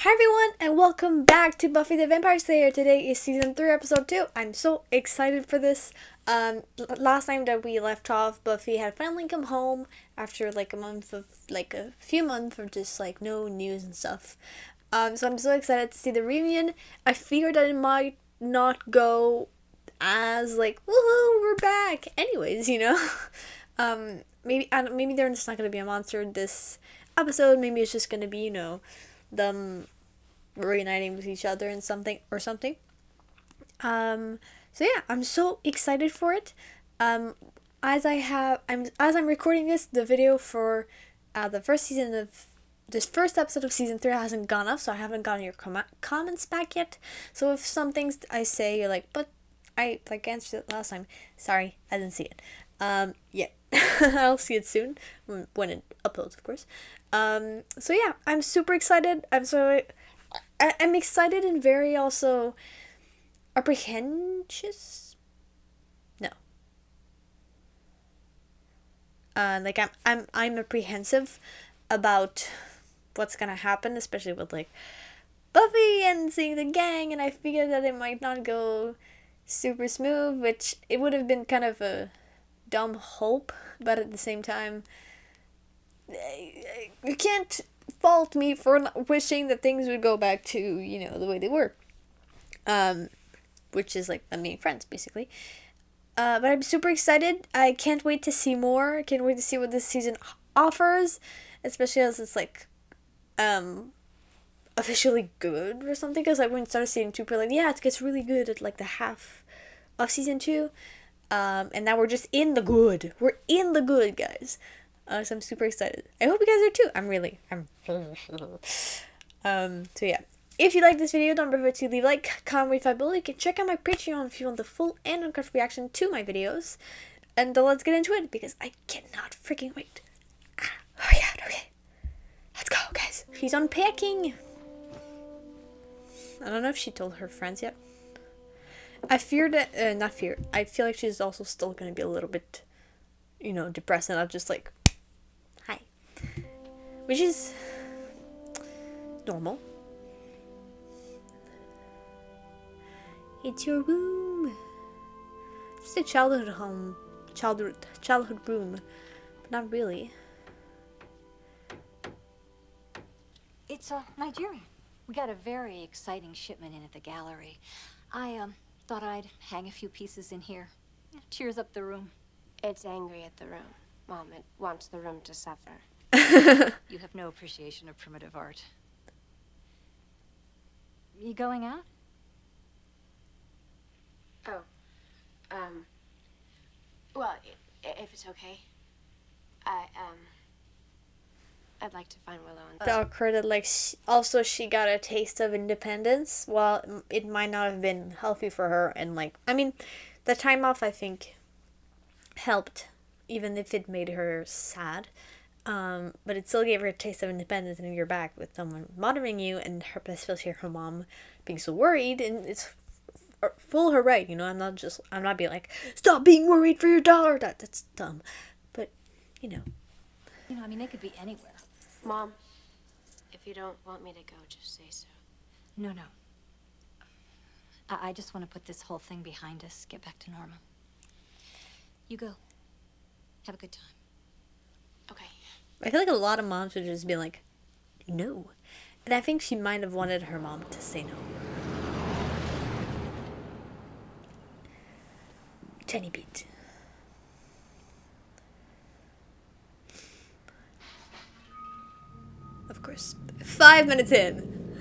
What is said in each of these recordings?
Hi everyone, and welcome back to Buffy the Vampire Slayer. Today is season 3, episode 2. I'm so excited for this. Last time that we left off, Buffy had finally come home after like a few months of just like no news and stuff. So I'm so excited to see the reunion. I fear that it might not go as like, woohoo, we're back. Anyways, maybe they're just not gonna be a monster this episode. Maybe it's just gonna be, them reuniting with each other and something. So yeah, I'm so excited for it. As I'm recording the video for the first episode of season 3 hasn't gone up, so I haven't gotten your comments back yet. So if some things I say you're like, but I answered it last time, sorry, I didn't see it. Yeah. I'll see it soon when it uploads, of course. So yeah, I'm super excited. I'm excited and very also apprehensive. No. I'm apprehensive about what's gonna happen, especially with like Buffy and seeing the gang, and I figure that it might not go super smooth, which it would have been kind of a dumb hope, but at the same time, you can't fault me for not wishing that things would go back to, the way they were. Which is like them being friends, basically. But I'm super excited. I can't wait to see more. I can't wait to see what this season offers, especially as it's like, officially good or something. Because like when it started season 2, people were like, yeah, it gets really good at like the half of season 2. And now we're just in the good. We're in the good, guys. So I'm super excited. I hope you guys are too. So yeah. If you like this video, don't forget to leave a like, comment, rate 5 below. You can check out my Patreon if you want the full and uncut reaction to my videos. And let's get into it because I cannot freaking wait. Oh yeah, okay. Let's go, guys. She's unpacking. I don't know if she told her friends yet. I fear that, not fear, I feel like she's also still gonna be a little bit, depressed and not just like, hi. Which is normal. It's your room. It's a childhood room, but not really. It's Nigeria. We got a very exciting shipment in at the gallery. I thought I'd hang a few pieces in here. Cheers up the room. It's angry at the room. Mom, it wants the room to suffer. You have no appreciation of primitive art. You going out? Oh, well, if it's okay, I'd like to find Willow and... The awkward that like she got a taste of independence. Well, it might not have been healthy for her, and like the time off I think helped, even if it made her sad. But it still gave her a taste of independence, and you're back with someone monitoring you, and especially her mom being so worried, and it's full her right. I'm not being like, stop being worried for your dollar. That's dumb, but they could be anywhere. Mom, if you don't want me to go, just say so. No. I just want to put this whole thing behind us, get back to normal. You go. Have a good time. Okay. I feel like a lot of moms would just be like, no. And I think she might have wanted her mom to say no. Tiny bit. Of course. 5 minutes in.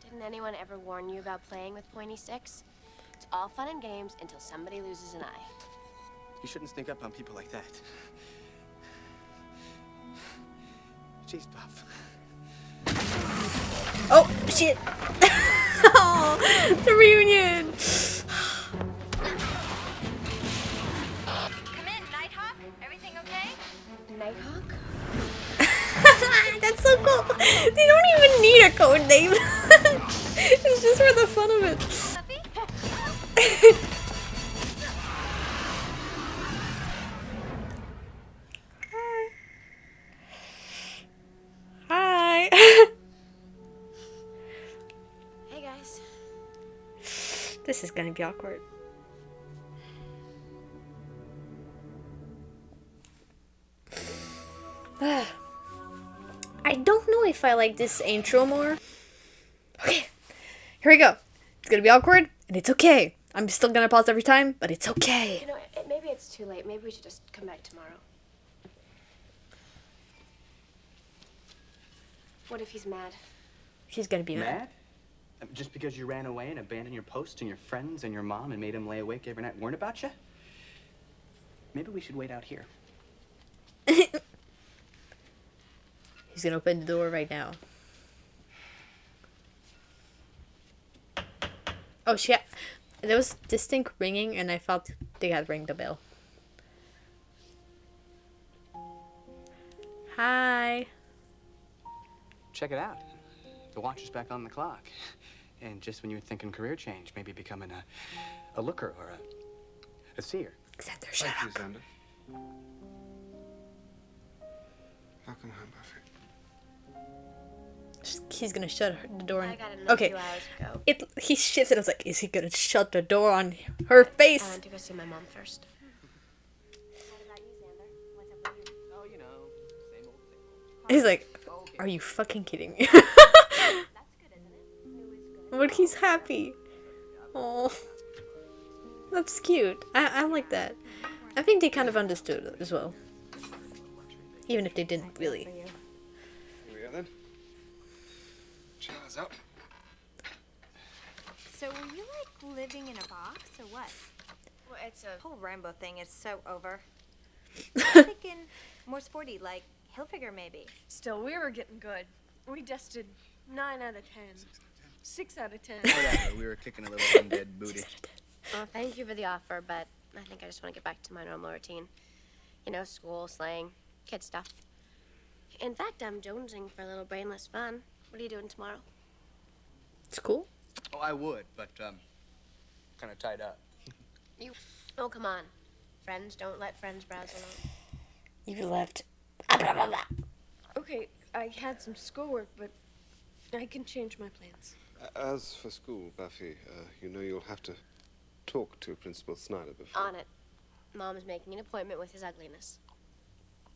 Didn't anyone ever warn you about playing with pointy sticks? It's all fun and games until somebody loses an eye. You shouldn't sneak up on people like that. Jeez, Buff. Oh, shit. Oh, the reunion. Come in, Nighthawk. Everything okay? Nighthawk? That's so cool. They don't even need a code name. It's just for the fun of it. Buffy? This is gonna be awkward. I don't know if I like this intro more. Okay, here we go. It's gonna be awkward, and it's okay. I'm still gonna pause every time, but it's okay. You know, maybe it's too late. Maybe we should just come back tomorrow. What if he's mad? She's gonna be mad. Mad? Just because you ran away and abandoned your post and your friends and your mom and made him lay awake every night weren't about you? Maybe we should wait out here. He's gonna open the door right now. Oh shit. There was distinct ringing and I thought they had ring the bell. Hi. Check it out. The watch is back on the clock. And just when you were thinking career change, maybe becoming a looker or a seer. Xander, shut Thank up. you, Xander. How can I help, Buffy? He's gonna shut the door on. I got it a Okay. few hours ago. He shifted. I was like, is he gonna shut the door on her I face? went to go see my mom first. Oh, you know, same old, same old. He's like, are you fucking kidding me? But he's happy. Oh, that's cute. I like that. I think they kind of understood it as well, even if they didn't really. Here we are then. Cheers up. So were you like living in a box or what? Well, it's a... The whole rainbow thing is so over. I'm thinking more sporty, like Hilfiger maybe. Still, we were getting good. We dusted 9 out of 10. 6 out of 10. Whatever, we were kicking a little undead booty. Well, thank you for the offer, but I think I just want to get back to my normal routine. You know, school, slang, kid stuff. In fact, I'm jonesing for a little brainless fun. What are you doing tomorrow? It's cool. Oh, I would, but, kind of tied up. You... Oh, come on. Friends don't let friends browse alone. You left. Okay, I had some schoolwork, but I can change my plans. As for school, Buffy, you know you'll have to talk to Principal Snyder before. On it. Mom's making an appointment with his ugliness.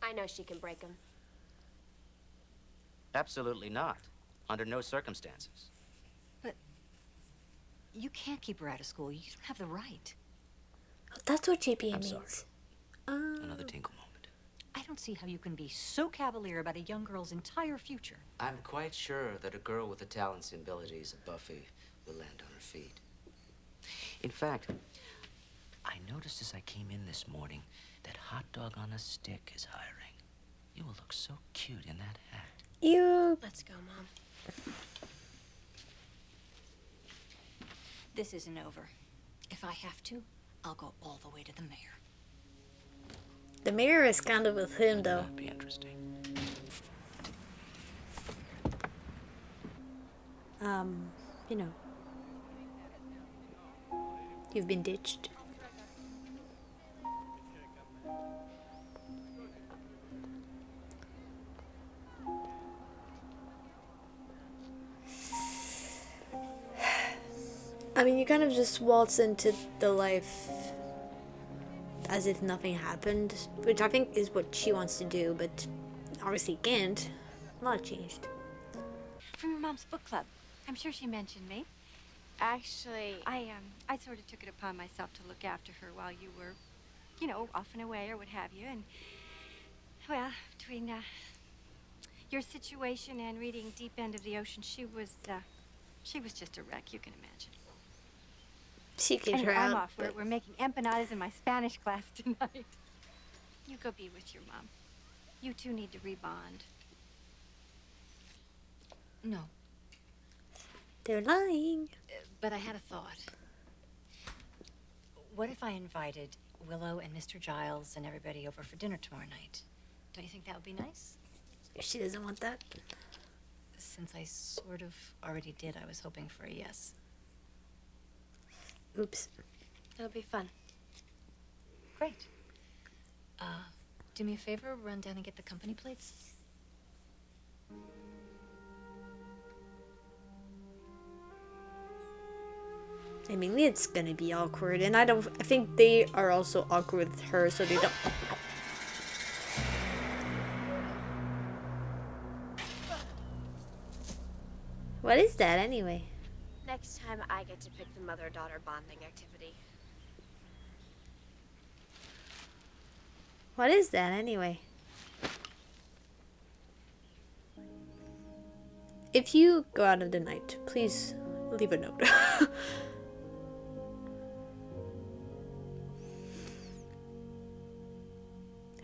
I know she can break him. Absolutely not. Under no circumstances. You can't keep her out of school. You don't have the right. That's what GPA I'm means. Another tinkle moment. I don't see how you can be so cavalier about a young girl's entire future. I'm quite sure that a girl with the talents and abilities of Buffy will land on her feet. In fact, I noticed as I came in this morning that hot dog on a stick is hiring. You will look so cute in that hat. You. Let's go, Mom. This isn't over. If I have to, I'll go all the way to the mayor. The mayor is kind of with him though. That'd be interesting. You know. You've been ditched. I mean, you kind of just waltz into the life as if nothing happened, which I think is what she wants to do, but obviously can't. A lot changed. From your mom's book club. I'm sure she mentioned me. Actually, I sort of took it upon myself to look after her while you were, you know, off and away or what have you. And, well, between your situation and reading Deep End of the Ocean, she was just a wreck, you can imagine. She kicked Anyway, her I'm out. off. We're making empanadas in my Spanish class tonight. You go be with your mom. You two need to rebond. No, They're lying. but I had a thought. What if I invited Willow and Mr. Giles and everybody over for dinner tomorrow night? Don't you think that would be nice? She doesn't want that. Since I sort of already did, I was hoping for a yes. Oops. it'll be fun. Great. Do me a favor, run down and get the company plates. I mean, it's gonna be awkward, and I think they are also awkward with her, so they don't. What is that anyway? Next time I get to pick the mother-daughter bonding activity. What is that anyway? If you go out of the night, please leave a note.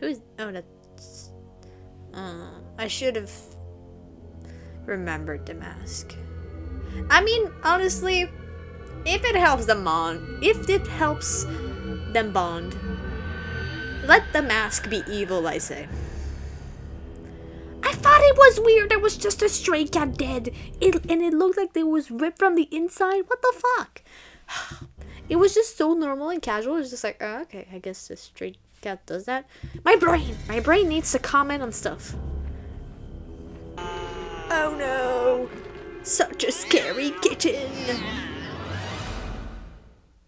Who's... Oh, that's... I should have remembered the mask. I mean, honestly, if it helps them bond, let the mask be evil, I say. I thought it was weird there was just a stray cat dead. And it looked like it was ripped from the inside. What the fuck? It was just so normal and casual. It was just like, oh, okay, I guess the stray cat does that. My brain needs to comment on stuff. Oh no. Such a scary kitten.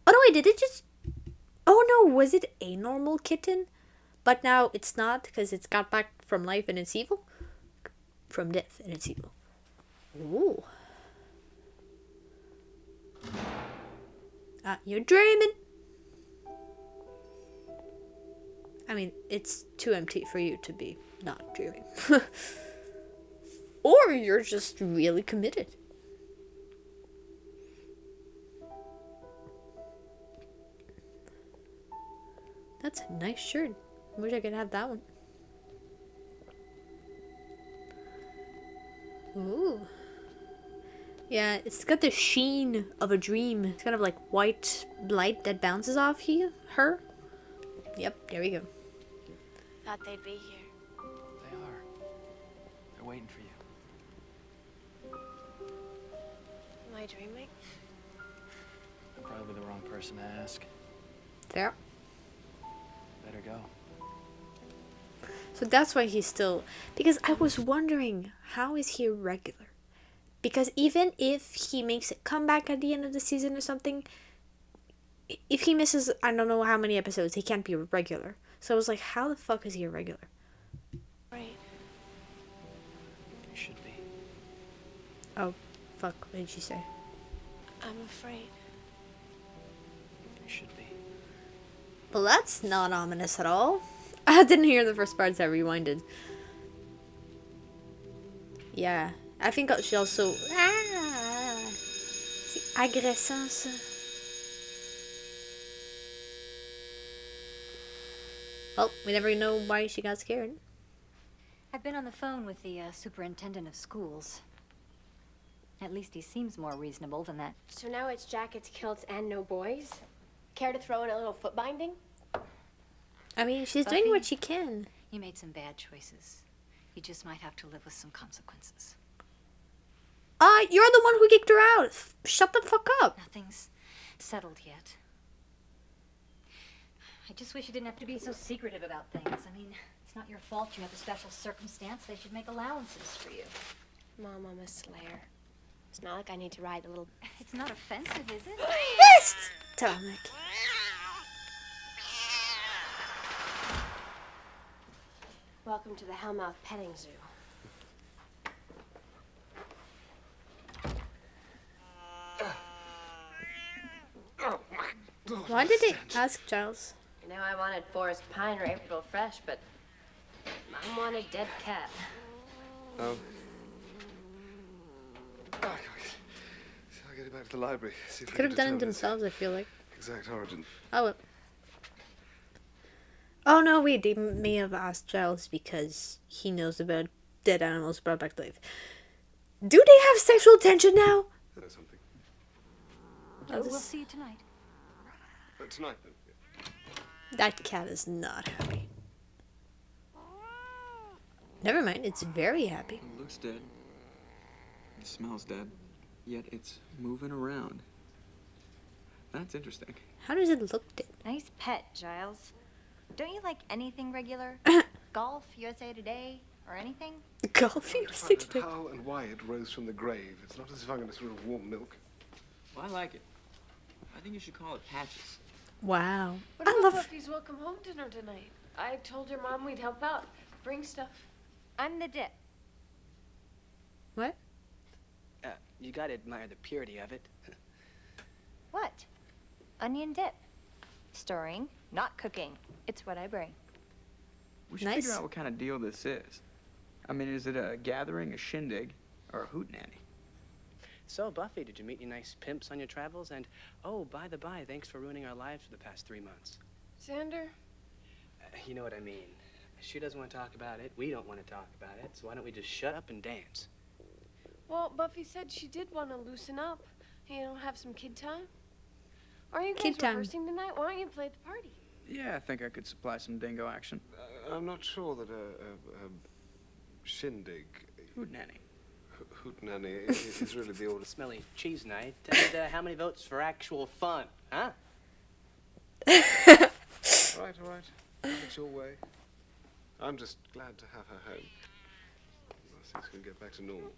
Oh no, wait, did it just... Oh no, was it a normal kitten? But now it's not because it's got back from life and it's evil? From death and it's evil. Ooh. You're dreaming. I mean, it's too empty for you to be not dreaming. Or you're just really committed. That's a nice shirt. I wish I could have that one. Ooh. Yeah, it's got the sheen of a dream. It's kind of like white light that bounces off her. Yep, there we go. Thought they'd be here. They are. They're waiting for you. Am I dreaming? Probably the wrong person to ask. There. Better go. So that's why he's still... Because I was wondering, how is he regular? Because even if he makes a comeback at the end of the season or something, if he misses, I don't know how many episodes, he can't be regular. So I was like, how the fuck is he a regular? Right. You should be. Oh, fuck. What did she say? I'm afraid. You should be. Well, that's not ominous at all. I didn't hear the first parts. I rewinded. Yeah. I think she also... C'est agressant, ça. Well, we never know why she got scared. I've been on the phone with the superintendent of schools. At least he seems more reasonable than that. So now it's jackets, kilts, and no boys? Care to throw in a little foot binding? I mean, she's Buffy, doing what she can. You made some bad choices. You just might have to live with some consequences. You're the one who kicked her out. Shut the fuck up. Nothing's settled yet. I just wish you didn't have to be so secretive about things. I mean, it's not your fault you have a special circumstance. They should make allowances for you. Mom, I'm a slayer. It's not like I need to ride the little... It's not offensive, is it? Yes! Stomach. Welcome to the Hellmouth Petting Zoo. Why did they ask Giles? You know, I wanted forest pine or April fresh, but Mom wanted dead cat. Oh. I'll get it back to the library. See if we Could can have done it determine its themselves, I feel like. exact origin. Oh, well. Oh no, wait, they may have asked Giles because he knows about dead animals brought back to life. Do they have sexual tension now? That's something. We'll see you tonight. Tonight, then. That cat is not happy. Never mind, it's very happy. It looks dead. It smells dead. Yet it's moving around. That's interesting. How does it look dead? Nice pet, Giles. Don't you like anything regular? Golf, USA Today, or anything? Golf I'm USA trying to Today. how and why it rose from the grave. It's not as if I'm going to sort of warm milk. Well, I like it. I think you should call it Patches. Wow. What I about love. Buffy's welcome home dinner tonight? I told her mom we'd help out. Bring stuff. I'm the dip. What? You gotta admire the purity of it. What? Onion dip. Stirring, not cooking. It's what I bring. We should Nice. figure out what kind of deal this is. I mean, is it a gathering, a shindig, or a hootenanny? So, Buffy, did you meet any nice pimps on your travels? And, oh, by the by, thanks for ruining our lives for the past 3 months. Xander? You know what I mean. She doesn't want to talk about it. We don't want to talk about it. So why don't we just shut up and dance? Well, Buffy said she did want to loosen up. You know, have some kid time. Are you guys Kid time. rehearsing tonight? Why don't you play at the party? Yeah, I think I could supply some dingo action. I'm not sure that a shindig, Hootenanny. hootenanny, is really the order. Smelly cheese night. And how many votes for actual fun, huh? All right. Have it your way. I'm just glad to have her home. Things can get back to normal.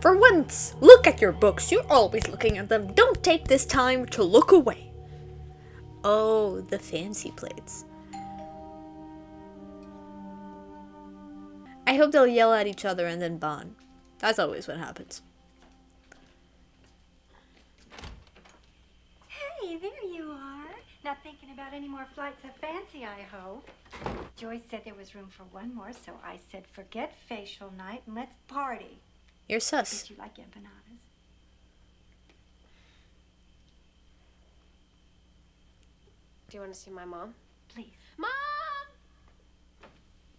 For once, look at your books. You're always looking at them. Don't take this time to look away. Oh, the fancy plates. I hope they'll yell at each other and then bond. That's always what happens. Hey, there you are. Not thinking about any more flights of fancy, I hope. Joyce said there was room for one more, so I said forget facial night and let's party. You're sus. Did you like empanadas? Do you want to see my mom? Please. Mom!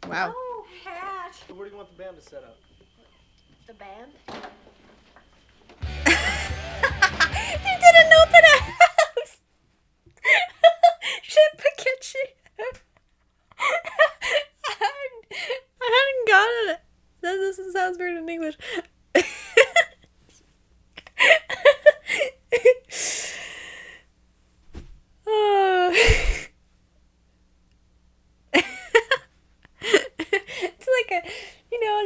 Wow. Oh, Pat. So where do you want the band to set up? The band? They didn't open a house. Shit, Pakechi. I hadn't gotten it. That doesn't sound weird in English. Oh. It's like a,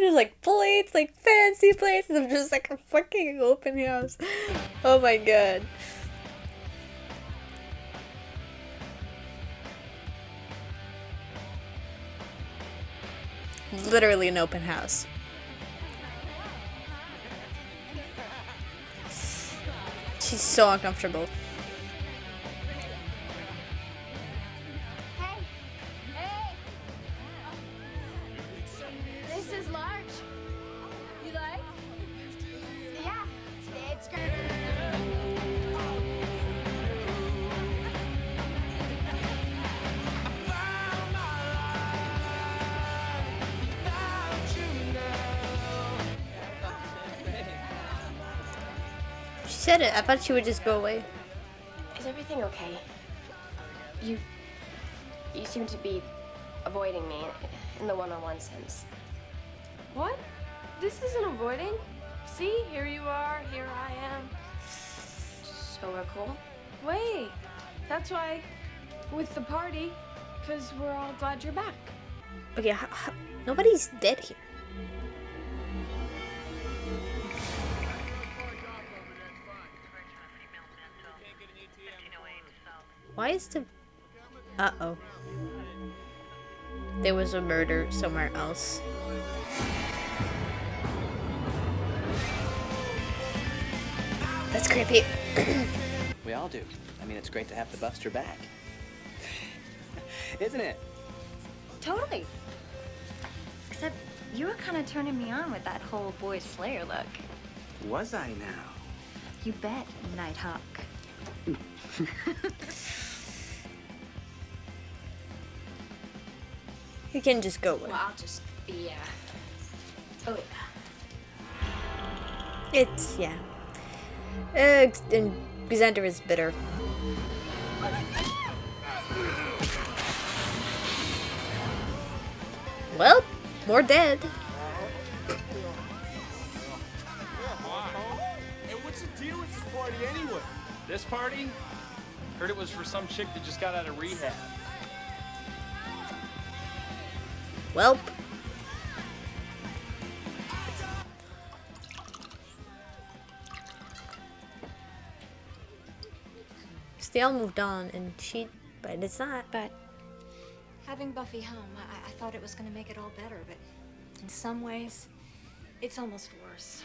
just like plates, like fancy plates, and just like a fucking open house. Oh my god. Literally an open house. She's so uncomfortable. Hey! Hey! This is large. You like? Yeah, it's great. She said it. I thought she would just go away. Is everything okay? You seem to be avoiding me in the one-on-one sense. What? This isn't avoiding. See, here you are, here I am. So we're cool? Wait, that's why, with the party, because we're all glad you're back. Okay, nobody's dead here. Why is the... Uh-oh. There was a murder somewhere else. That's creepy. We all do. I mean, it's great to have the Buster back. Isn't it? Totally. Except you were kind of turning me on with that whole boy slayer look. Was I now? You bet, Nighthawk. You can just go away. Well, I'll just be, oh, yeah. It's, yeah. And Xander is bitter. Well, more dead. Hey, what's the deal with this party anyway? This party? Heard it was for some chick that just got out of rehab. Welp. they all moved on, and but it's not. But having Buffy home, I thought it was going to make it all better, but in some ways, it's almost worse.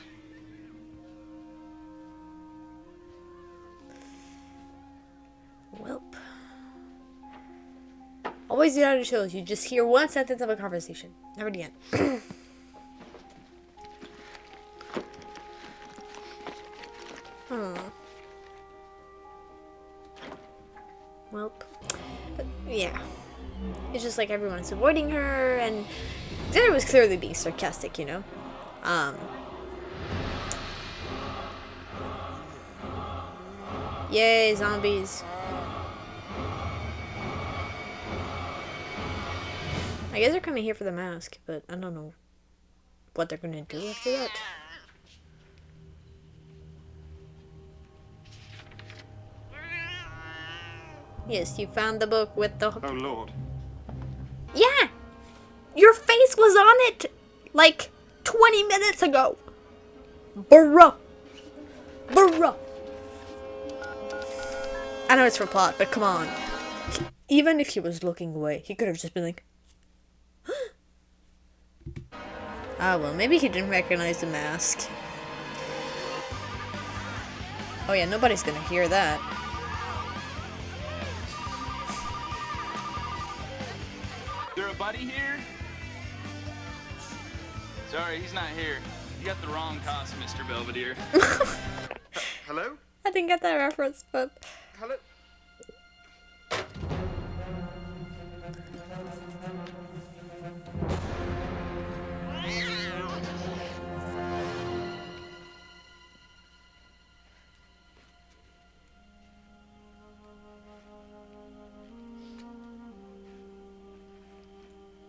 Welp. Always do that in shows. You just hear one sentence of a conversation. Never again. Welp. Yeah. It's just like everyone's avoiding her, and Xander was clearly being sarcastic, you know? Yay, zombies. I guess they're coming here for the mask, but I don't know what they're gonna do after that. Yes, you found the book with the... Oh, Lord. Yeah! Your face was on it! Like 20 minutes ago! Bruh! Bruh! I know it's for plot, but come on. Even if he was looking away, he could have just been like... Ah, well, maybe he didn't recognize the mask. Oh yeah, nobody's gonna hear that. Is there a buddy here? Sorry, he's not here. You got the wrong costume, Mr. Belvedere. Hello? I didn't get that reference, but... Hello?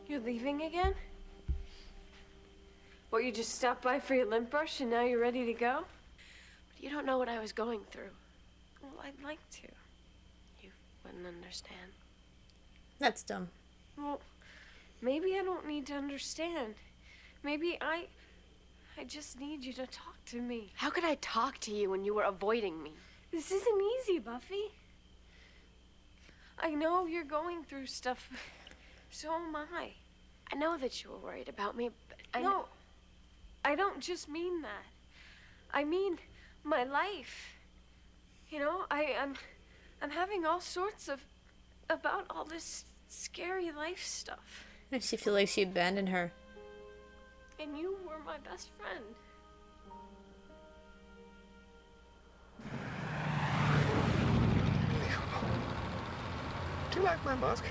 You're leaving again? What, you just stopped by for your lint brush and now you're ready to go? But you don't know what I was going through. Well, I'd like to. You wouldn't understand. That's dumb. Well, maybe I don't need to understand. Maybe I just need you to talk to me. How could I talk to you when you were avoiding me? This isn't easy, Buffy. I know you're going through stuff. So am I. I know that you were worried about me, but No, I don't just mean that. I mean my life. You know, I'm having all sorts of about all this scary life stuff. And she feels like she abandoned her. And you were my best friend. Do you like my mask?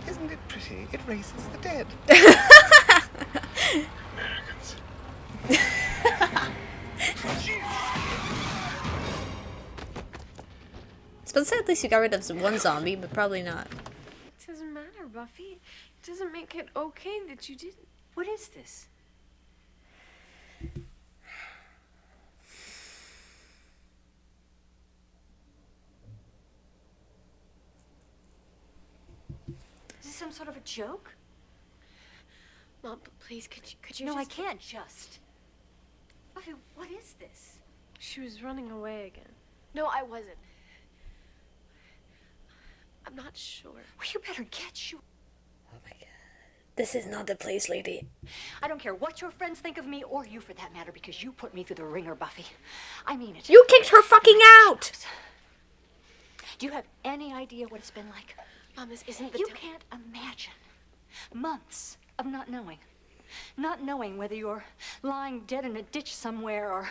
Isn't it pretty? It raises the dead. Americans. I suppose at least you got rid of one zombie, but probably not. It doesn't matter, Buffy. It doesn't make it okay that you didn't. What is this? Is this some sort of a joke? Mom, please, could you No, I just... can't just. Buffy, what is this? She was running away again. No, I wasn't. I'm not sure. Well, you better get you. Oh my god. This is not the place, lady. I don't care what your friends think of me, or you for that matter, because you put me through the ringer, Buffy. I mean it. You kicked her fucking out! Do you have any idea what it's been like? Mom, this isn't the You time. can't imagine months of not knowing. Not knowing whether you're lying dead in a ditch somewhere or,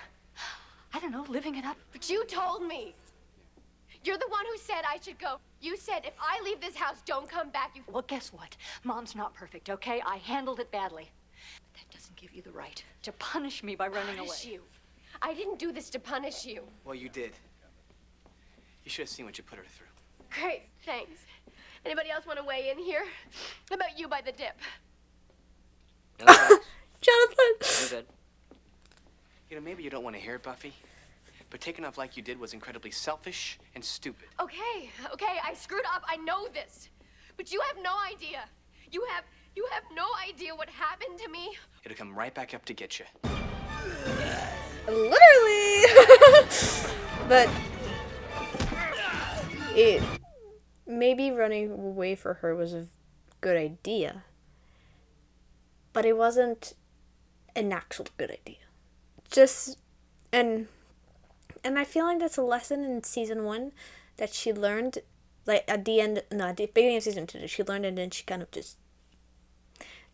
I don't know, living it up. But you told me. You're the one who said I should go. You said if I leave this house, don't come back. You... Well, guess what? Mom's not perfect, okay? I handled it badly. But that doesn't give you the right to punish me by running Punish away. you. I didn't do this to punish you. Well, you did. You should have seen what you put her through. Great, thanks. Anybody else want to weigh in here? How about you by the dip? Jonathan! Good. You know, maybe you don't want to hear it, Buffy, but taking off like you did was incredibly selfish and stupid. Okay, I screwed up. I know this. But you have no idea. You have no idea what happened to me. It'll come right back up to get you. Literally! But... it maybe running away for her was a good idea, but it wasn't an actual good idea. Just and I feel like that's a lesson in season 1 that she learned, like at the end, no, at the beginning of season 2, that she learned, and then she kind of just.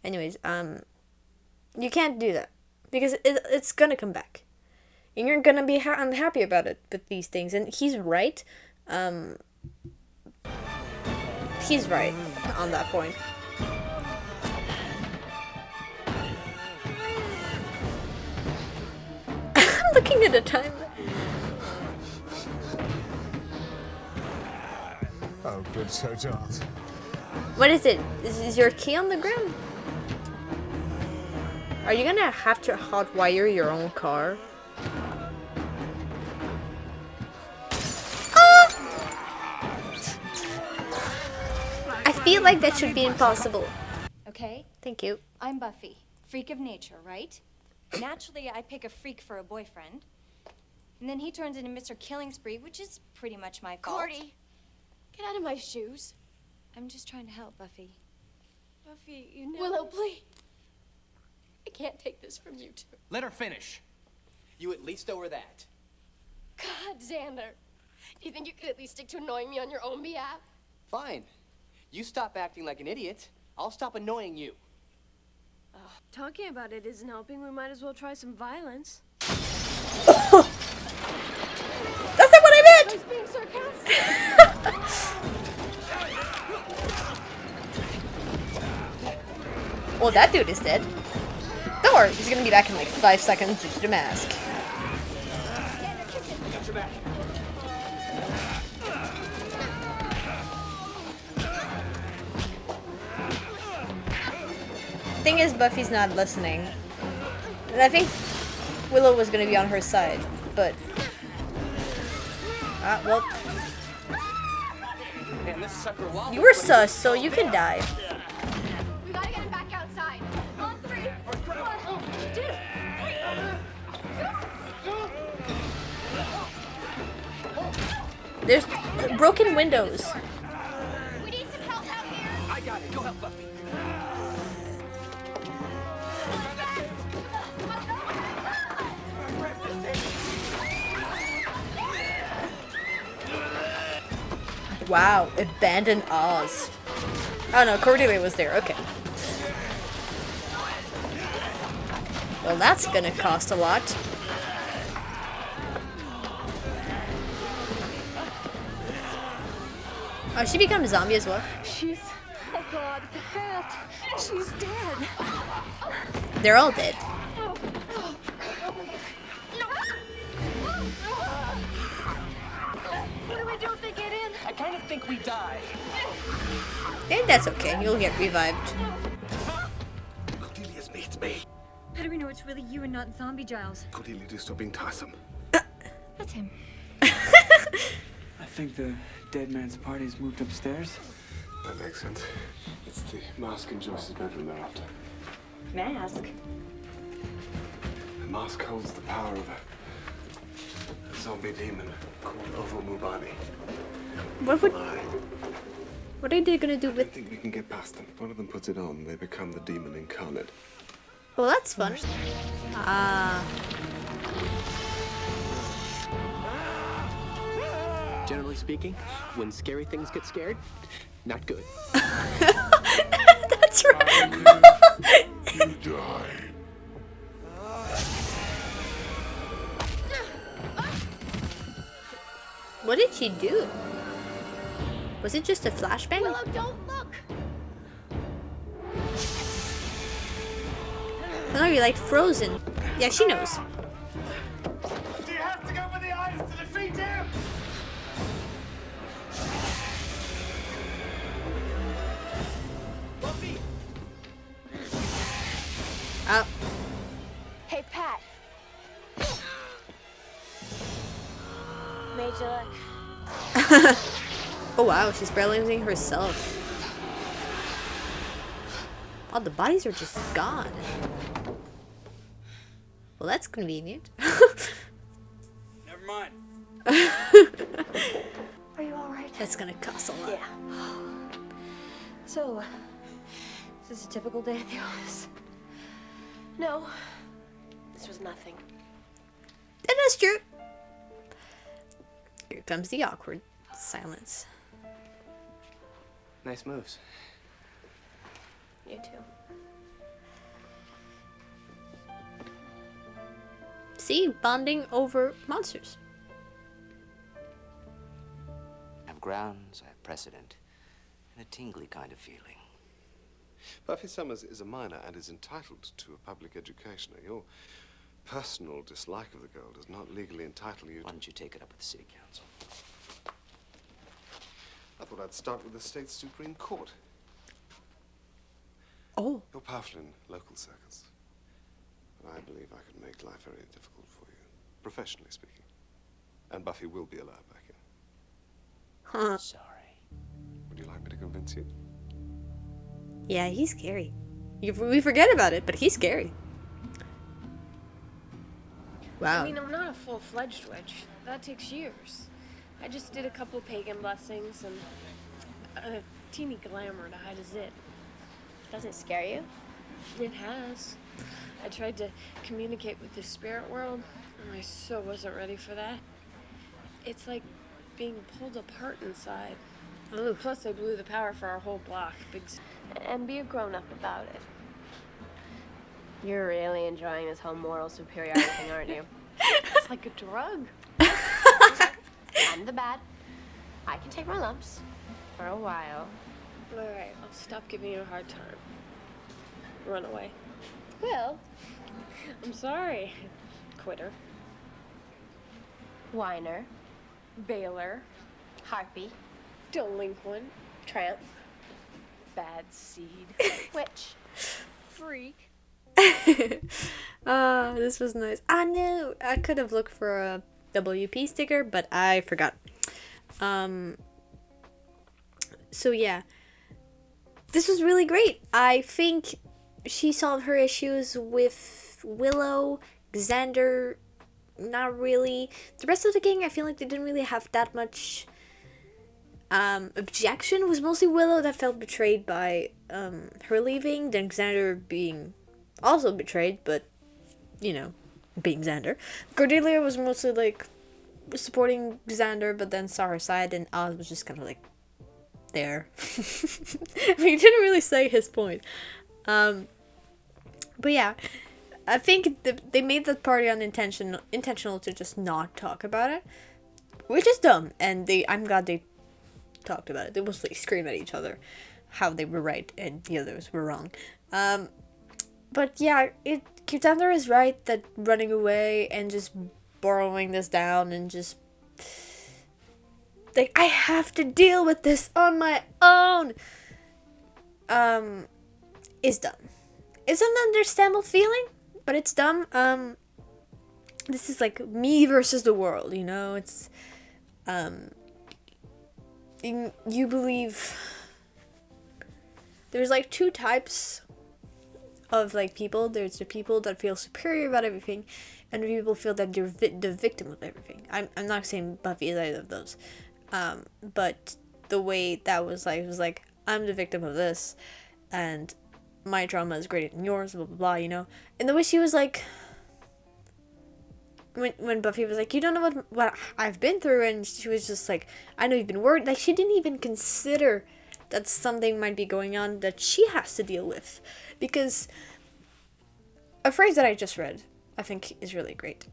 Anyways, you can't do that because it's gonna come back, and you're gonna be unhappy about it with these things. And he's right. He's right on that point. I'm looking at the time. Oh, good, so don't. What is it? Is your key on the ground? Are you gonna have to hotwire your own car? I feel like that should be impossible. Okay? Thank you. I'm Buffy, freak of nature, right? Naturally, I pick a freak for a boyfriend. And then he turns into Mr. Killing Spree, which is pretty much my fault. Cordy, get out of my shoes. I'm just trying to help, Buffy. Buffy, you know. Willow, please. I can't take this from you two. Let her finish. You at least owe her that. God, Xander. Do you think you could at least stick to annoying me on your own behalf? Fine. You stop acting like an idiot. I'll stop annoying you. Talking about it isn't helping. We might as well try some violence. That's not what I meant! I was being sarcastic. Well, that dude is dead. Don't worry, he's gonna be back in like 5 seconds due to the mask. Got your back. Thing is, Buffy's not listening. And I think Willow was gonna be on her side, but... well... Man, this sucker wobbles. You were sus, so you can die. We gotta get him back outside. On 3, 1, 2. There's broken windows. We need some help out here. I got it. Go help Buffy. Wow, abandoned Oz. Oh no, Cordelia was there, okay. Well, that's gonna cost a lot. Oh, she become a zombie as well? She's... Oh, God, the cat. She's dead. They're all dead. What do we do if they get in? I kind of think we die. And that's okay, you'll get revived. Cordelia's meets me. How do we know it's really you and not Zombie Giles? Cordelia, do stop being tiresome. That's him. I think the dead man's party's moved upstairs. That makes sense. It's the mask in Joyce's bedroom they're after. Mask? The mask holds the power of a zombie demon called Ovomubani. What are they gonna do I with... think we can get past them. One of them puts it on, they become the demon incarnate. Well, that's fun. Generally speaking, when scary things get scared, not good. That's right. You die. What did she do? Was it just a flashbang? Willow, don't look. No, you're like frozen. Yeah, she knows. Do you have to go with the eyes to defeat him? Buffy! Hey, Pat. Made you look. Oh wow, she's paralyzing herself. Oh, the bodies are just gone. Well, that's convenient. Never mind. Are you all right? That's gonna cost a lot. Yeah. So, is this a typical day at the office? No, this was nothing. And that's true. Here comes the awkward silence. Nice moves. You too. See, bonding over monsters. I have grounds, I have precedent, and a tingly kind of feeling. Buffy Summers is a minor and is entitled to a public education. Your personal dislike of the girl does not legally entitle you to... Why don't you take it up with the city council? I thought I'd start with the state Supreme Court. Oh. You're powerful in local circles. But I believe I could make life very difficult for you, professionally speaking. And Buffy will be allowed back in. Huh. Sorry. Would you like me to convince you? Yeah, he's scary. We forget about it, but he's scary. Wow. I mean, I'm not a full-fledged witch. That takes years. I just did a couple pagan blessings and a teeny glamour to hide a zit. Does it scare you? It has. I tried to communicate with the spirit world, and I so wasn't ready for that. It's like being pulled apart inside. Ooh. Plus, I blew the power for our whole block. And be a grown-up about it. You're really enjoying this whole moral superiority thing, aren't you? It's like a drug. I'm the bad. I can take my lumps. For a while. All right, I'll stop giving you a hard time. Run away. Will. I'm sorry. Quitter. Whiner. Bailer. Harpy. Delinquent. Tramp. Bad seed. Witch. Freak. This was nice. I knew I could have looked for a WP sticker, but I forgot. So yeah, this was really great. I think she solved her issues with Willow, Xander, not really. The rest of the gang, I feel like they didn't really have that much objection. It was mostly Willow that felt betrayed by her leaving, then Xander being also betrayed, but you know, being Xander. Cordelia was mostly like supporting Xander, but then saw her side, and Oz was just kind of like there. He didn't really say his point. But yeah, I think they made the party intentional to just not talk about it, which is dumb. And I'm glad they talked about it. They mostly scream at each other how they were right and the others were wrong. But yeah, Xander is right that running away and just borrowing this down and just like, I have to deal with this on my own, is dumb. It's an understandable feeling, but it's dumb. This is like me versus the world, you know? It's, you believe, there's like two types of like people. There's the people that feel superior about everything, and the people feel that they're the victim of everything. I'm not saying Buffy is either of those, but the way that was like I'm the victim of this, and my trauma is greater than yours, blah blah blah, you know. And the way she was like, when Buffy was like, you don't know what I've been through, and she was just like, I know you've been worried. Like, she didn't even consider that something might be going on that she has to deal with. Because a phrase that I just read, I think is really great.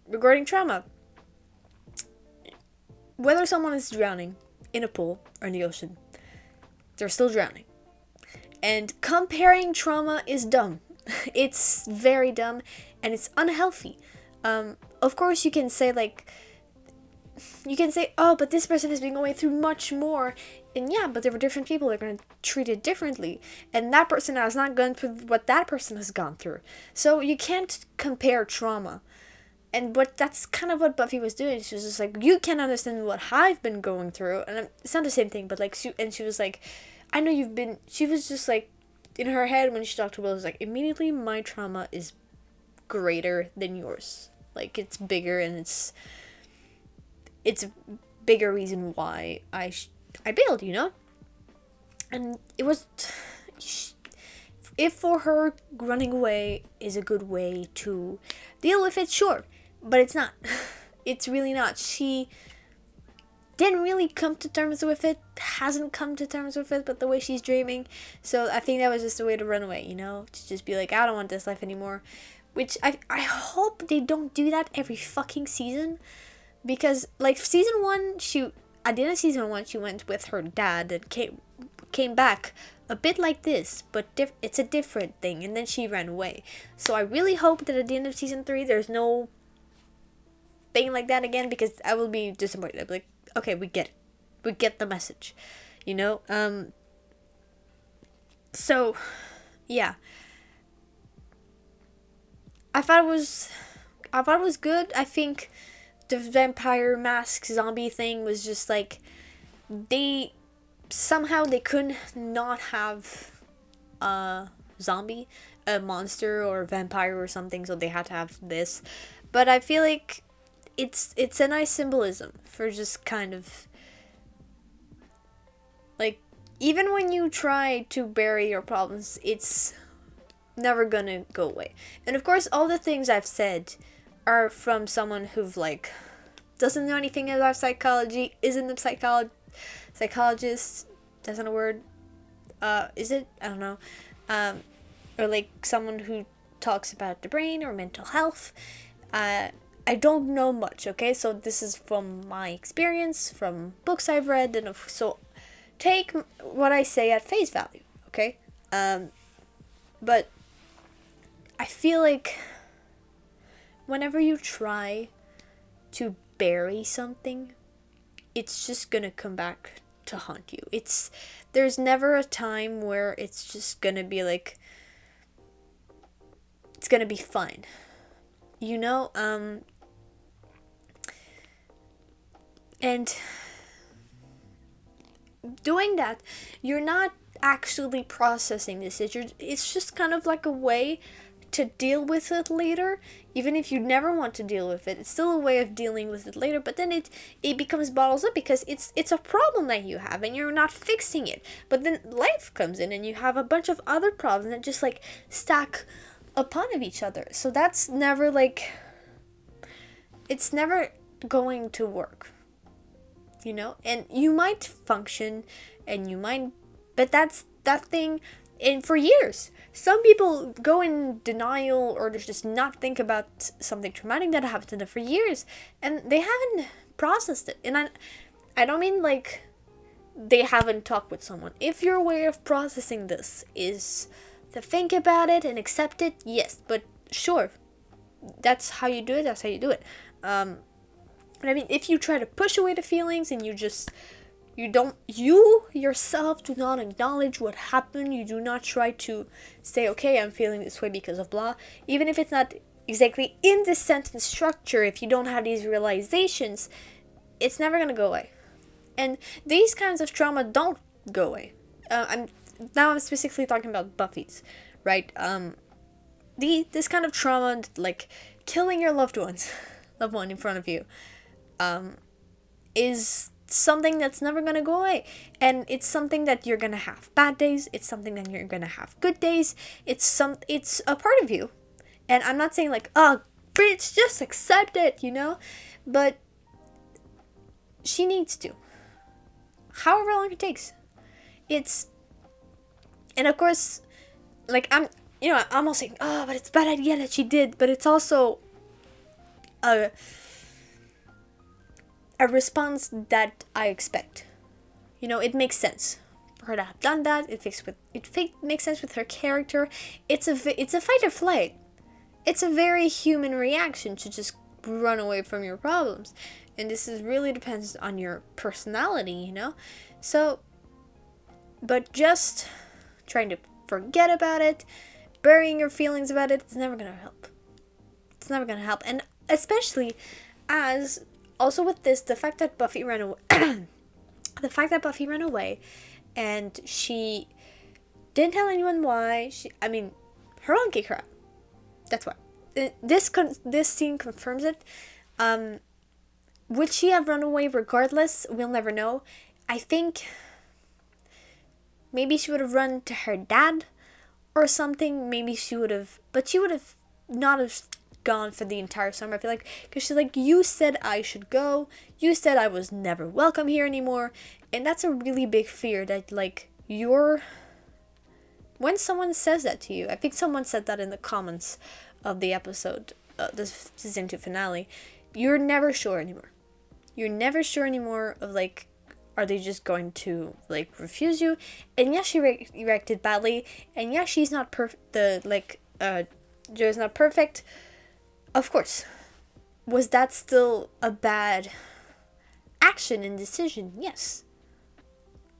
Regarding trauma, whether someone is drowning in a pool or in the ocean, they're still drowning. And comparing trauma is dumb. It's very dumb, and it's unhealthy. Of course, you can say, oh, but this person has been going through much more. And yeah, but there were different people that are going to treat it differently. And that person has not gone through what that person has gone through. So you can't compare trauma. And that's kind of what Buffy was doing. She was just like, you can't understand what I've been going through. And it's not the same thing, but like, she was like, I know you've been, she was just like, in her head when she talked to Will, it was like, immediately my trauma is greater than yours. Like, it's bigger and it's bigger reason why I bailed, you know? And it was, if for her running away is a good way to deal with it, sure, but it's not. It's really not. She didn't really come to terms with it, hasn't come to terms with it, but the way she's dreaming. So I think that was just a way to run away, you know? To just be like, I don't want this life anymore. Which I hope they don't do that every fucking season. Because, like, season 1, at the end of season 1, she went with her dad and came back a bit like this, but it's a different thing, and then she ran away. So I really hope that at the end of season 3, there's no thing like that again, because I will be disappointed. I'll be like, okay, we get it. We get the message, you know? So, yeah. I thought it was good. I think the vampire mask zombie thing was just like, they could not have a zombie, a monster or a vampire or something, so they had to have this. But I feel like it's a nice symbolism for just kind of, like, even when you try to bury your problems, it's never gonna go away. And of course, all the things I've said are from someone who've, like, doesn't know anything about psychology, isn't a psychologist, that's not a word, is it? I don't know. Or like someone who talks about the brain or mental health. I don't know much, okay? So this is from my experience, from books I've read, and so take what I say at face value, okay? But I feel like whenever you try to bury something, it's just gonna come back to haunt you. There's never a time where it's just gonna be like, it's gonna be fine, you know? And doing that, you're not actually processing this. It's just kind of like a way to deal with it later. Even if you never want to deal with it, it's still a way of dealing with it later. But then it becomes bottles up because it's a problem that you have and you're not fixing it. But then life comes in and you have a bunch of other problems that just like stack upon of each other. So that's never like, it's never going to work, you know? And you might function and you might, but that's that thing. And for years, some people go in denial or just not think about something traumatic that happened to them for years, and they haven't processed it. And I don't mean like they haven't talked with someone. If your way of processing this is to think about it and accept it, yes, but sure, that's how you do it. That's how you do it. And I mean, if you try to push away the feelings and you yourself do not acknowledge what happened, you do not try to say, okay, I'm feeling this way because of blah, even if it's not exactly in the sentence structure, if you don't have these realizations, it's never going to go away. And these kinds of trauma don't go away. I'm specifically talking about Buffy's, right? This kind of trauma, like killing your loved one in front of you, is something that's never gonna go away. And it's something that you're gonna have bad days, it's something that you're gonna have good days, it's a part of you. And I'm not saying like, oh bitch, just accept it, you know? But she needs to. However long it takes. And of course, like I'm almost saying, oh, but it's a bad idea that she did, but it's also a response that I expect. You know, it makes sense for her to have done that. It makes sense with her character. It's a fight or flight. It's a very human reaction to just run away from your problems. And this really depends on your personality, you know? So, but just trying to forget about it, burying your feelings about it, it's never gonna help. It's never gonna help. And especially as, also with this, the fact that Buffy ran away, and she didn't tell anyone why. Her mom kicked her out. That's why. This scene confirms it. would she have run away regardless? We'll never know. I think maybe she would have run to her dad or something. Maybe she would have, but she would have not have gone for the entire summer. I feel like, because she's like, you said I should go. You said I was never welcome here anymore. And that's a really big fear that, like, when someone says that to you, I think someone said that in the comments of the episode, the season 2 finale, you're never sure anymore. You're never sure anymore of, like, are they just going to, like, refuse you? And yes, she reacted badly, and yes, she's not perfect, Joe's not perfect. Of course. Was that still a bad action and decision? Yes.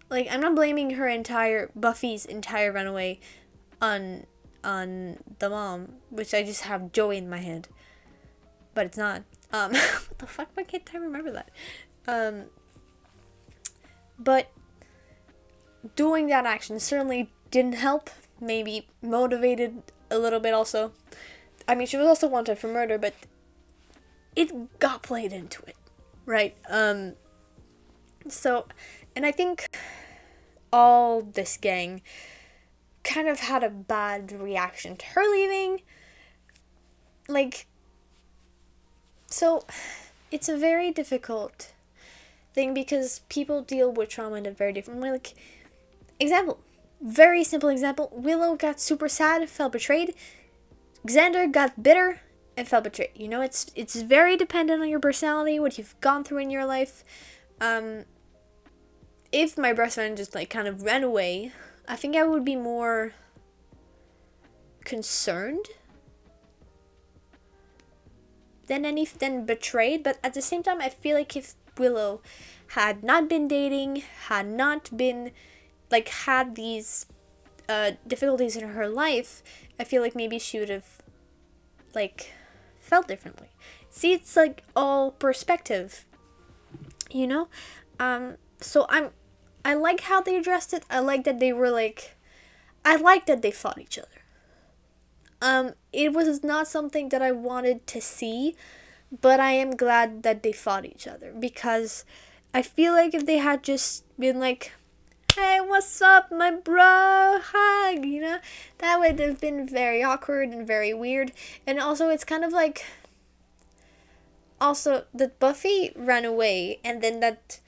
Like, I'm not blaming Buffy's entire runaway on the mom, which I just have Joey in my head. But it's not. What the fuck? Why can't I remember that? But doing that action certainly didn't help. Maybe motivated a little bit also. I mean, she was also wanted for murder, but it got played into it, right? So, and I think all this gang kind of had a bad reaction to her leaving. Like, so it's a very difficult thing because people deal with trauma in a very different way. Like, very simple example, Willow got super sad, felt betrayed. Xander got bitter and felt betrayed. You know, it's very dependent on your personality, what you've gone through in your life. If my best friend just, like, kind of ran away, I think I would be more concerned than betrayed. But at the same time, I feel like if Willow had not been dating, had not been, like, had these difficulties in her life, I feel like maybe she would have, like, felt differently. See, it's, like, all perspective, you know? So I like how they addressed it. I like that they were, like, I like that they fought each other. It was not something that I wanted to see, but I am glad that they fought each other, because I feel like if they had just been like, hey, what's up, my bro, hug, you know, that would have been very awkward and very weird. And also, it's kind of like, also, that Buffy ran away, and then that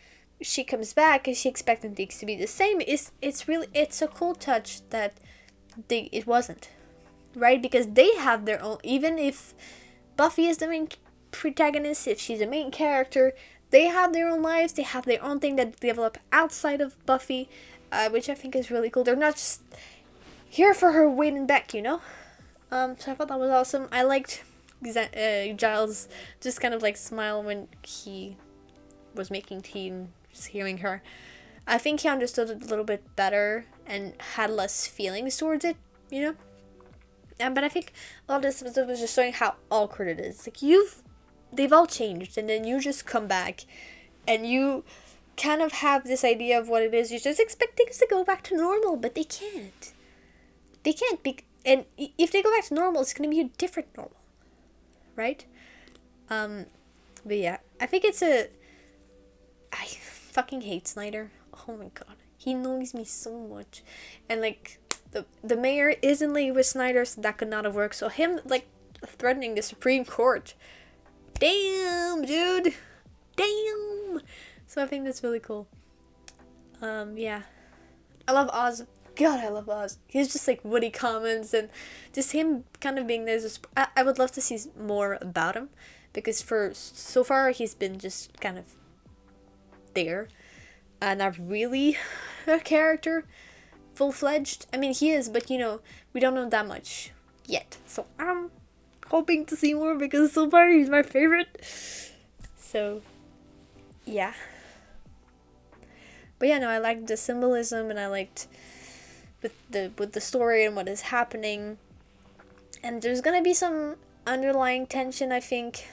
she comes back and she expected things to be the same, it's a cool touch that it wasn't, right? Because they have their own, even if Buffy is the main protagonist, if she's the main character, they have their own lives, they have their own thing that develop outside of Buffy, which I think is really cool. They're not just here for her Wade and Beck, you know? So I thought that was awesome. I liked Giles just kind of, like, smile when he was making tea and just hearing her. I think he understood it a little bit better and had less feelings towards it, you know? But I think a lot of this episode was just showing how awkward it is. Like, they've all changed, and then you just come back, and you kind of have this idea of what it is. You just expect things to go back to normal, but they can't. They can't be, and if they go back to normal, it's gonna be a different normal, right? But yeah, I think I fucking hate Snyder. Oh my god, he annoys me so much, and, like, the mayor isn't like with Snyder, so that could not have worked. So him, like, threatening the Supreme Court. Damn, dude. Damn. So I think that's really cool. Yeah. I love Oz. God, I love Oz. He's just, like, witty comments, and just him kind of being there. I would love to see more about him, because so far he's been just kind of there. Not really a character, full-fledged. I mean, he is, but, you know, we don't know that much yet. So I'm hoping to see more, because so far he's my favorite. So, yeah. But yeah, no, I liked the symbolism, and I liked with the story and what is happening. And there's gonna be some underlying tension, I think,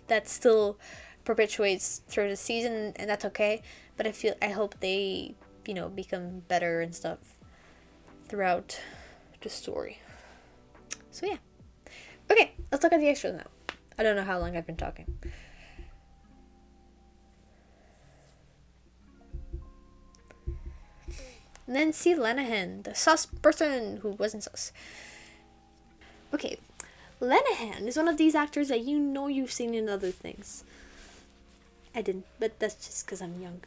that still perpetuates through the season, and that's okay. But I hope they, you know, become better and stuff throughout the story. So yeah. Okay, let's look at the extras now. I don't know how long I've been talking. Nancy Lanahan, the sus person who wasn't sus. Okay, Lanahan is one of these actors that you know you've seen in other things. I didn't, but that's just because I'm young.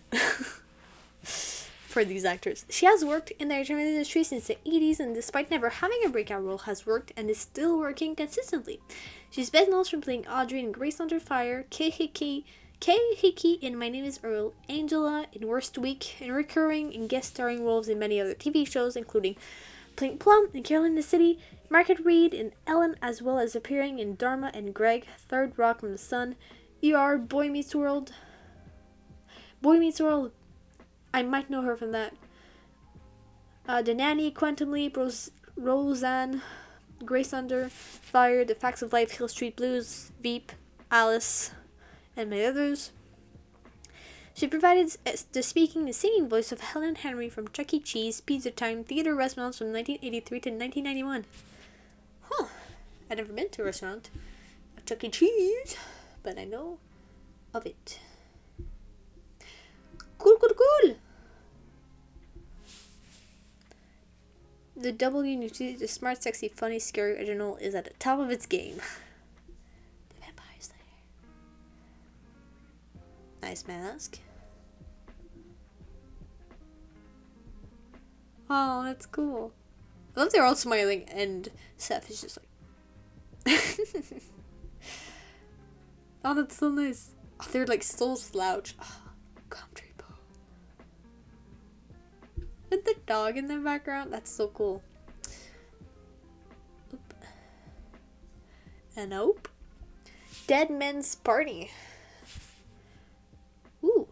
For these actors. She has worked in the entertainment industry since the 80s, and despite never having a breakout role, has worked and is still working consistently. She's best known for playing Audrey in Grace Under Fire, Kay Hickey in My Name is Earl, Angela in Worst Week, and recurring and guest starring roles in many other TV shows, including playing Plum in Carol in the City, Margaret Reed in Ellen, as well as appearing in Dharma and Greg, Third Rock from the Sun, ER, Boy Meets World, I might know her from that. The Nanny, Quantum Leap, Roseanne, Grace Under Fire, The Facts of Life, Hill Street Blues, Veep, Alice, and many others. She provided the speaking and singing voice of Helen Henry from Chuck E. Cheese, Pizza Time, theater restaurants from 1983 to 1991. Huh. I've never been to a restaurant of Chuck E. Cheese, but I know of it. Cool. The WNUT, the smart, sexy, funny, scary original, is at the top of its game. The Vampire's Lair. Nice mask. Oh, that's cool. I love they're all smiling and Seth is just like... Oh, that's so nice. Oh, they're like so slouched. Oh, comfortable. With the dog in the background, that's so cool. Oop. And nope. Dead Men's Party. Ooh.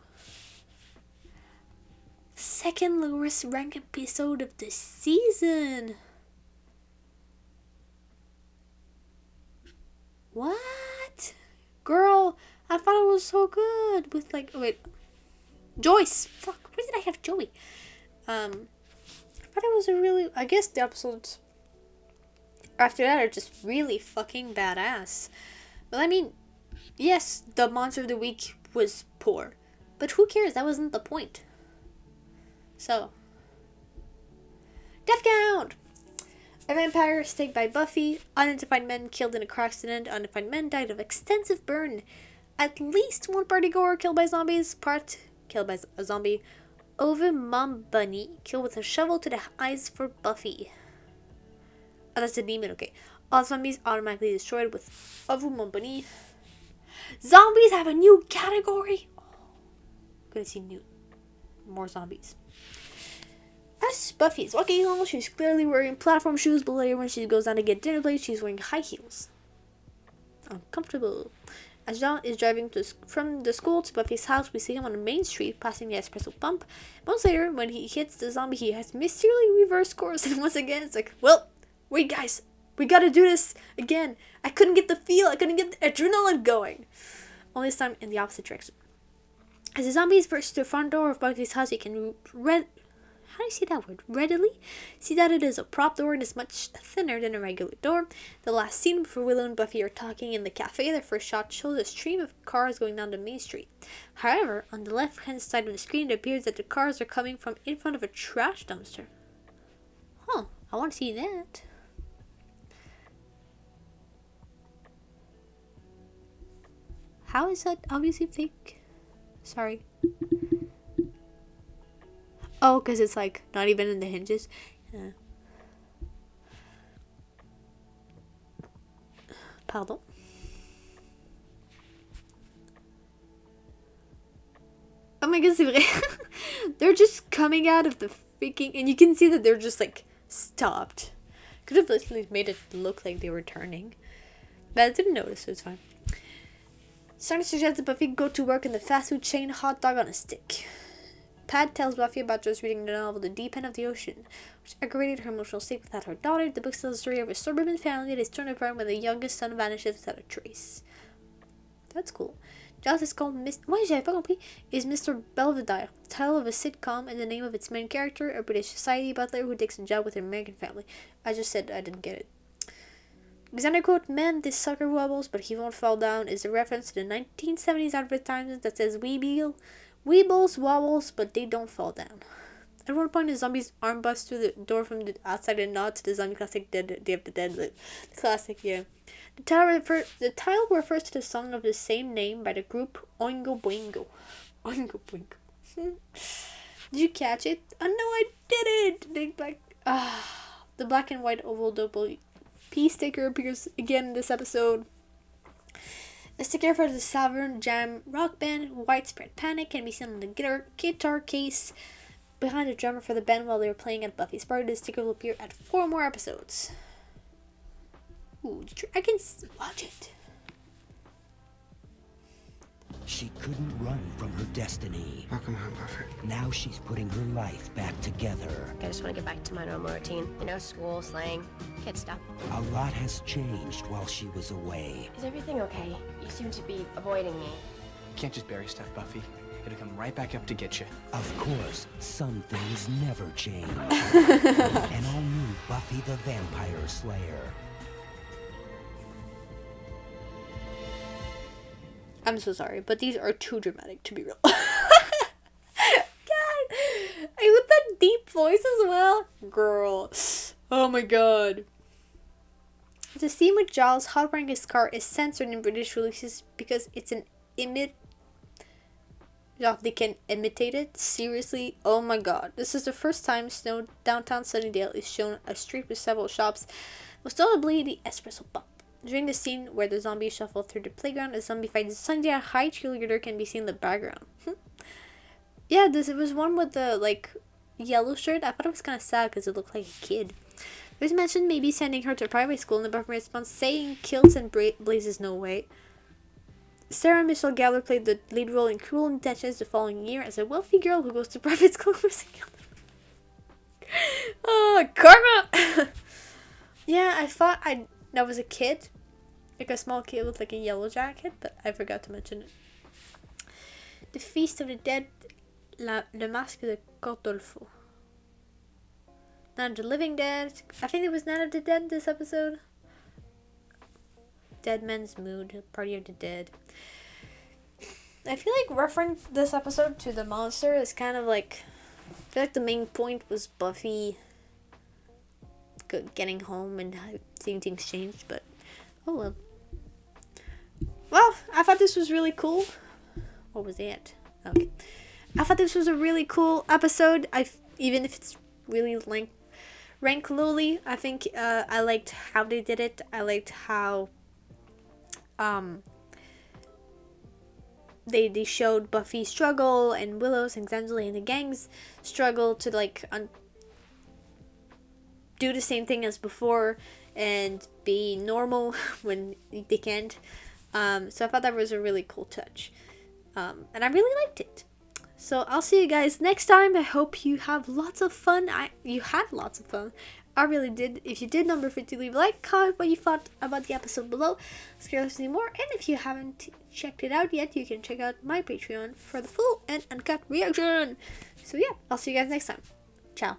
Second lowest ranked episode of the season. What? Girl, I thought it was so good. With like, oh wait. Joyce. Fuck, where did I have Joey? I thought it was a really, I guess the episodes after that are just really fucking badass. But I mean, yes, the monster of the week was poor, but who cares? That wasn't the point. So, Death Count! A vampire staked by Buffy, unidentified men killed in a car accident, unidentified men died of extensive burn, at least one partygoer killed by zombies, part killed by a zombie, over Mom Bunny, killed with a shovel to the eyes for Buffy. Oh, that's a demon, okay. All zombies automatically destroyed with over Mom Bunny. Zombies have a new category! Oh, gonna see more zombies. As Buffy is walking along, she's clearly wearing platform shoes, but later when she goes down to get dinner plate, she's wearing high heels. Uncomfortable. As John is driving from the school to Buffy's house, we see him on the main street, passing the espresso pump. Months later, when he hits the zombie, he has mysteriously reversed course, and once again, it's like, well, wait guys, we gotta do this again. I couldn't get the feel, I couldn't get the adrenaline going. Only this time in the opposite direction. As the zombies burst to the front door of Buffy's house, you can how do you say that word? Readily see that it is a prop door and is much thinner than a regular door. The last scene before Willow and Buffy are talking in the cafe, the first shot shows a stream of cars going down the main street. However, on the left-hand side of the screen, it appears that the cars are coming from in front of a trash dumpster. Huh, I want to see that. How is that obviously fake? Sorry. Oh, because it's like not even in the hinges. Yeah. Pardon. Oh my god, c'est vrai. They're just coming out of the freaking... And you can see that they're just like stopped. Could have literally made it look like they were turning. But I didn't notice, so it's fine. Starting to suggest that Buffy go to work in the fast food chain Hot Dog on a Stick. Pat tells Buffy about just reading the novel The Deep End of the Ocean, which aggravated her emotional state without her daughter. The book tells the story of a suburban family that is torn apart when the youngest son vanishes without a trace. That's cool. Giles is called j'avais pas compris. Is Mr. Belvedere, the title of a sitcom and the name of its main character, a British society butler who takes a job with an American family. I just said I didn't get it. Alexander quote, "Man, this sucker wobbles, but he won't fall down," is a reference to the 1970s advertisement that says Weebles wobbles, but they don't fall down. At one point, the zombie's arm busts through the door from the outside and nods to the zombie classic Day of the Dead. The classic, yeah. The title refers to the song of the same name by the group Oingo Boingo. Oingo Boingo. Did you catch it? Oh no, I didn't! The black and white oval double P sticker appears again in this episode. The sticker for the Sovereign Jam rock band Widespread Panic can be seen on the guitar case behind the drummer for the band while they were playing at Buffy's party. The sticker will appear at 4 more episodes. Ooh, I can watch it. She couldn't run from her destiny. Welcome home, Buffy. Now she's putting her life back together. I just want to get back to my normal routine. You know, school, slang, kid stuff. A lot has changed while she was away. Is everything okay? You seem to be avoiding me. You can't just bury stuff, Buffy. It'll come right back up to get you. Of course, some things never change. An all-new Buffy the Vampire Slayer. I'm so sorry, but these are too dramatic to be real. God! With that deep voice as well? Girl. Oh my god. The scene with Giles hot-wiring his car is censored in British releases because it's an they can imitate it? Seriously? Oh my god. This is the first time downtown Sunnydale is shown a street with several shops, most notably the Espresso Pub. During the scene where the zombies shuffle through the playground, a zombie fights Sunnydale High cheerleader can be seen in the background. Yeah, it was one with the, like, yellow shirt. I thought it was kind of sad because it looked like a kid. It was mentioned maybe sending her to private school, and the Buffy response saying kilts and blazes no way. Sarah Michelle Gellar played the lead role in Cruel Intentions the following year as a wealthy girl who goes to private school. Oh, karma! Yeah, I thought that was a kid. Like a small kid with like a yellow jacket, but I forgot to mention it. The Feast of the Dead, Le Masque de Cordolfo. Night of the Living Dead. I think it was Night of the Dead this episode. Dead Man's Mood, Party of the Dead. I feel like referring this episode to the monster is kind of like, I feel like the main point was Buffy getting home and seeing things change, but oh well. Well, I thought this was really cool. What was it? Okay. I thought this was a really cool episode. Even if it's really ranked lowly, I think I liked how they did it. I liked how they showed Buffy's struggle and Willow's and Xandalee and the gang's struggle to like do the same thing as before and be normal when they can't. So I thought that was a really cool touch. And I really liked it. So I'll see you guys next time. I hope you have lots of fun. You had lots of fun. I really did. If you did, number 50, leave a like, comment what you thought about the episode below. Let's get to see more. And if you haven't checked it out yet, you can check out my Patreon for the full and uncut reaction. So yeah, I'll see you guys next time. Ciao.